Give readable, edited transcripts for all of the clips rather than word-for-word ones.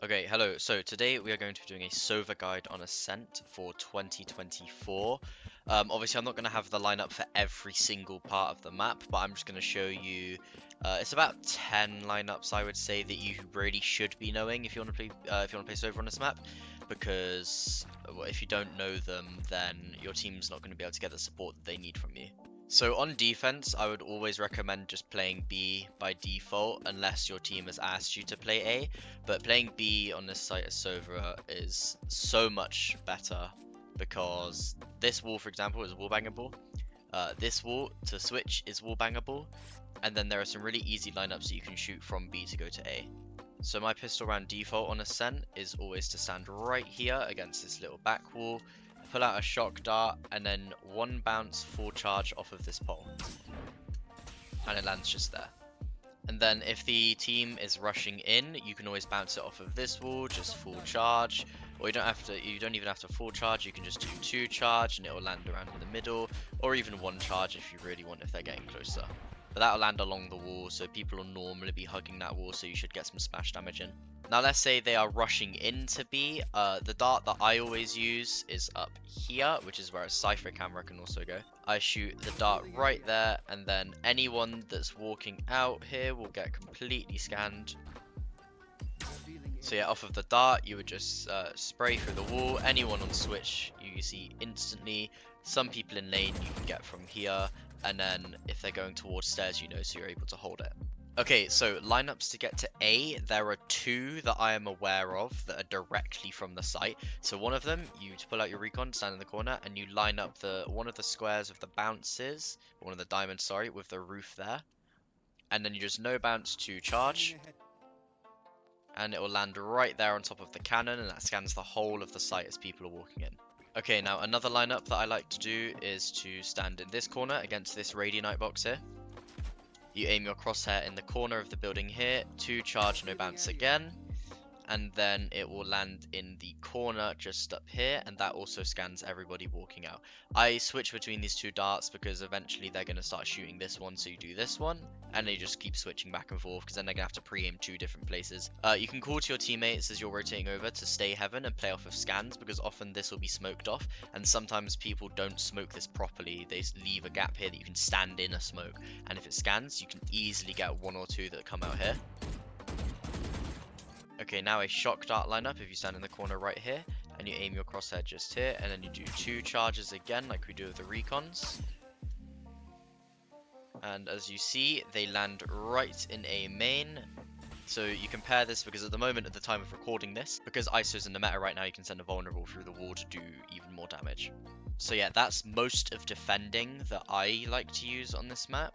Okay, hello. So today we are going to be doing a Sova guide on Ascent for 2024. Obviously, I'm not going to have the lineup for every single part of the map, but I'm just going to show you. It's about 10 lineups, I would say, that you really should be knowing if you want to play. If you want to play Sova on this map, because well, if you don't know them, then your team's not going to be able to get the support that they need from you. So on defense, I would always recommend just playing B by default unless your team has asked you to play A. But playing B on this site as Sova is so much better because this wall, for example, is wall bangable. This wall to switch is wall bangable. And then there are some really easy lineups that you can shoot from B to go to A. So my pistol round default on Ascent is always to stand right here against this little back wall, pull out a shock dart, and then one bounce full charge off of this pole. And it lands just there. And then if the team is rushing in, you can always bounce it off of this wall, just full charge. Or you don't even have to full charge, you can just do 2 charge and it will land around in the middle, or even 1 charge if you really want, if they're getting closer. But that'll land along the wall, so people will normally be hugging that wall, so you should get some splash damage in. Now let's say they are rushing into B. The dart that I always use is up here, which is where a Cypher camera can also go. I shoot the dart right there, and then anyone that's walking out here will get completely scanned. So yeah, off of the dart, you would just spray through the wall. Anyone on switch, you see instantly. Some people in lane you can get from here, and then if they're going towards stairs, you know, so you're able to hold it. Okay, so lineups to get to A, there are 2 that I am aware of that are directly from the site. So one of them, you pull out your recon, stand in the corner, and you line up one of the squares of the bounces, one of the diamonds, sorry, with the roof there. And then you just no bounce to charge, and it will land right there on top of the cannon, and that scans the whole of the site as people are walking in. Okay, now another lineup that I like to do is to stand in this corner against this Radianite box here. You aim your crosshair in the corner of the building here, 2 charge, no bounce again, and then it will land in the corner just up here, and that also scans everybody walking out. I switch between these 2 darts because eventually they're going to start shooting this one, so you do this one, and then you just keep switching back and forth because then they're going to have to pre-aim 2 different places. You can call to your teammates as you're rotating over to stay heaven and play off of scans, because often this will be smoked off, and sometimes people don't smoke this properly. They leave a gap here that you can stand in a smoke, and if it scans, you can easily get 1 or 2 that come out here. Okay, now a shock dart lineup if you stand in the corner right here, and you aim your crosshair just here, and then you do 2 charges again like we do with the recons. And as you see, they land right in A main. So you compare this because at the moment, at the time of recording this, because ISO's in the meta right now, you can send a vulnerable through the wall to do even more damage. So yeah, that's most of defending that I like to use on this map.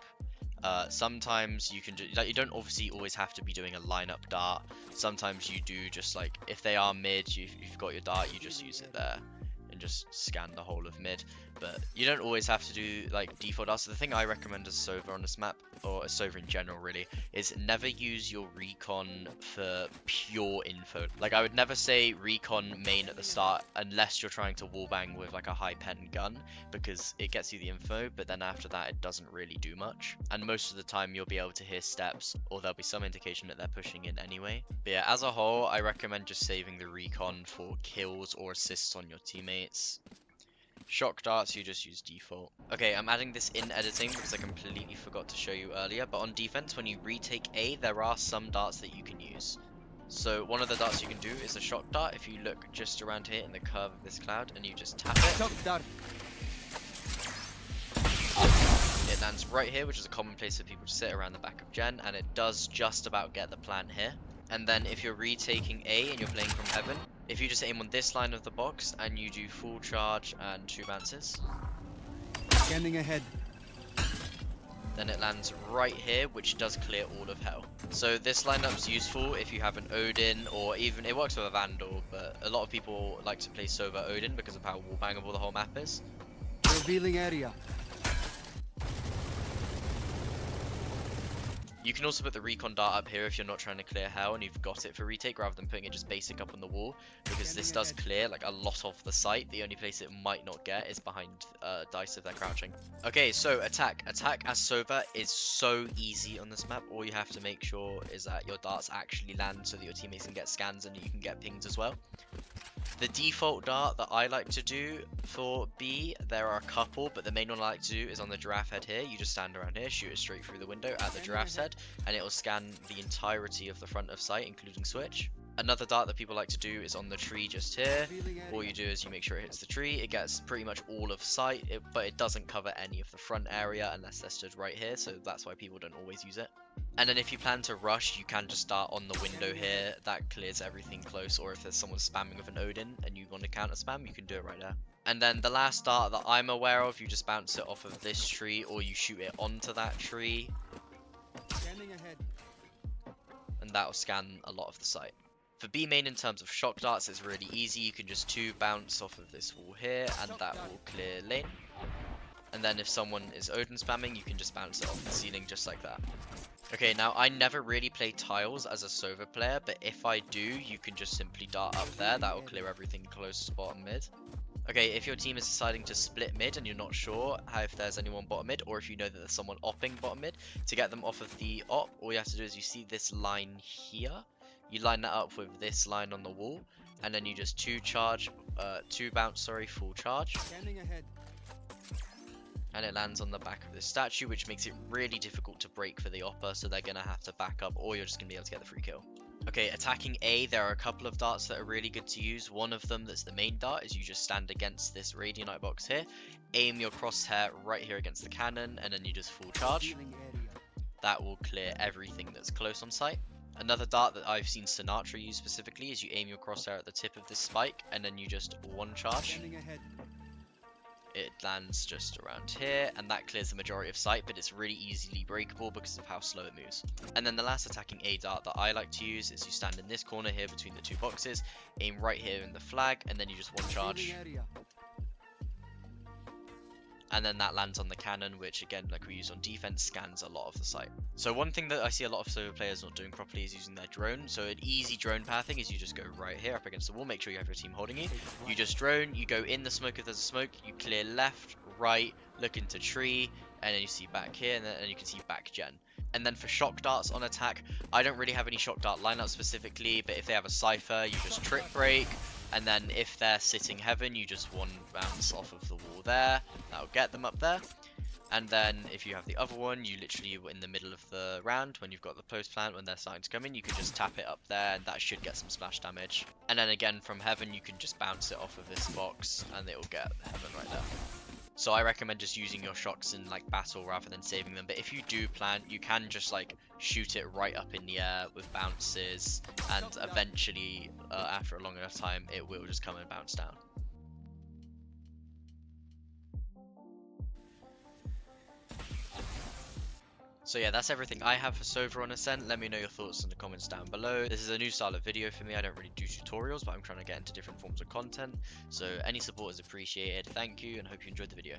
Sometimes you can like, you don't obviously always have to be doing a lineup dart. Sometimes you do just like, if they are mid, you've got your dart, you just use it there and just scan the whole of mid. But you don't always have to do like default darts. So the thing I recommend as Sova on this map, or as Sova in general really, is never use your recon for pure info. Like I would never say recon main at the start unless you're trying to wallbang with like a high pen gun, because it gets you the info, but then after that it doesn't really do much. And most of the time you'll be able to hear steps, or there'll be some indication that they're pushing in anyway. But yeah, as a whole, I recommend just saving the recon for kills or assists on your teammates. Shock darts, you just use default. Okay, I'm adding this in editing because I completely forgot to show you earlier, but on defense, when you retake A, there are some darts that you can use. So one of the darts you can do is a shock dart. If you look just around here in the curve of this cloud and you just tap it, it lands right here, which is a common place for people to sit around the back of Gen, and it does just about get the plant here. And then if you're retaking A and you're playing from heaven, if you just aim on this line of the box and you do full charge and 2 bounces, Scanning ahead. then it lands right here, which does clear all of hell. So this lineup's useful if you have an Odin, or even, it works with a Vandal, but a lot of people like to play Sova Odin because of how wallbangable the whole map is. Revealing area. You can also put the recon dart up here if you're not trying to clear hell and you've got it for retake rather than putting it just basic up on the wall, because this does clear like a lot of the site. The only place it might not get is behind dice if they're crouching. Okay, so attack as Sova is so easy on this map. All you have to make sure is that your darts actually land so that your teammates can get scans and you can get pings as well. The default dart that I like to do for B, there are a couple, but the main one I like to do is on the giraffe head here. You just stand around here, shoot it straight through the window at the giraffe's head, and it will scan the entirety of the front of site, including switch. Another dart that people like to do is on the tree just here. All you do is you make sure it hits the tree. It gets pretty much all of sight, but it doesn't cover any of the front area unless they're stood right here, so that's why people don't always use it. And then if you plan to rush, you can just start on the window here. That clears everything close, or if there's someone spamming with an Odin and you want to counter spam, you can do it right there. And then the last dart that I'm aware of, you just bounce it off of this tree or you shoot it onto that tree. And that will scan a lot of the site. For B main, in terms of shock darts, it's really easy. You can just 2 bounce off of this wall here and that will clear lane. And then if someone is Odin spamming, you can just bounce it off the ceiling just like that. Okay, now I never really play tiles as a Sova player, but if I do, you can just simply dart up there. That will clear everything close to bottom mid. Okay, if your team is deciding to split mid and you're not sure if there's anyone bottom mid, or if you know that there's someone opping bottom mid, to get them off of the op, all you have to do is you see this line here. You line that up with this line on the wall, and then you just 2 bounce, full charge. And it lands on the back of this statue, which makes it really difficult to break for the opper, so they're going to have to back up, or you're just going to be able to get the free kill. Okay, attacking A, there are a couple of darts that are really good to use. One of them that's the main dart is you just stand against this radionite box here, aim your crosshair right here against the cannon, and then you just full charge. That will clear everything that's close on site. Another dart that I've seen Sinatra use specifically is you aim your crosshair at the tip of this spike, and then you just 1 charge. It lands just around here, and that clears the majority of sight, but it's really easily breakable because of how slow it moves. And then the last attacking A dart that I like to use is you stand in this corner here between the 2 boxes, aim right here in the flag, and then you just 1 charge. And then that lands on the cannon, which again, like we use on defense, scans a lot of the site. So one thing that I see a lot of Sova players not doing properly is using their drone. So an easy drone pathing is you just go right here up against the wall, make sure you have your team holding you. You just drone, you go in the smoke if there's a smoke, you clear left, right, look into tree, and then you see back here, and then you can see back gen. And then for shock darts on attack, I don't really have any shock dart lineup specifically, but if they have a cypher, you just trick break. And then if they're sitting heaven, you just 1 bounce off of the wall there. That'll get them up there. And then if you have the other one, you literally in the middle of the round, when you've got the post plant, when they're starting to come in, you can just tap it up there and that should get some splash damage. And then again from heaven, you can just bounce it off of this box and it will get heaven right there. So I recommend just using your shocks in like battle rather than saving them. But if you do plant, you can just like shoot it right up in the air with bounces, and eventually after a long enough time it will just come and bounce down. So yeah, that's everything I have for Sova on Ascent. Let me know your thoughts in the comments down below. This is a new style of video for me. I don't really do tutorials, but I'm trying to get into different forms of content. So any support is appreciated. Thank you, and hope you enjoyed the video.